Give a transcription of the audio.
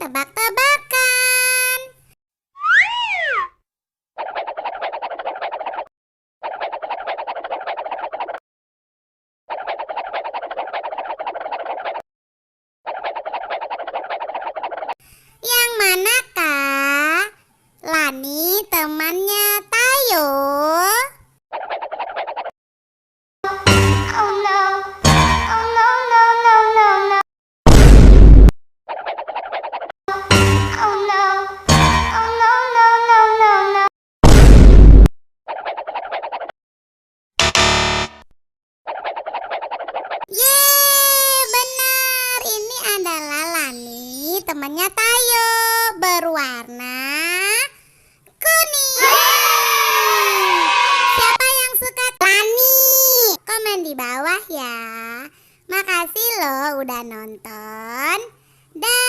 tebak-tebakan. Yang manakah Lani temannya Tayo? Oh no. Oh no no no no no. Oh no. Oh no no no no no. Yeay, benar. Ini adalah Lani, temannya Tayo, berwarna kuning. Siapa yang suka Lani? Komen di bawah ya. Makasih loh udah nonton. Dah.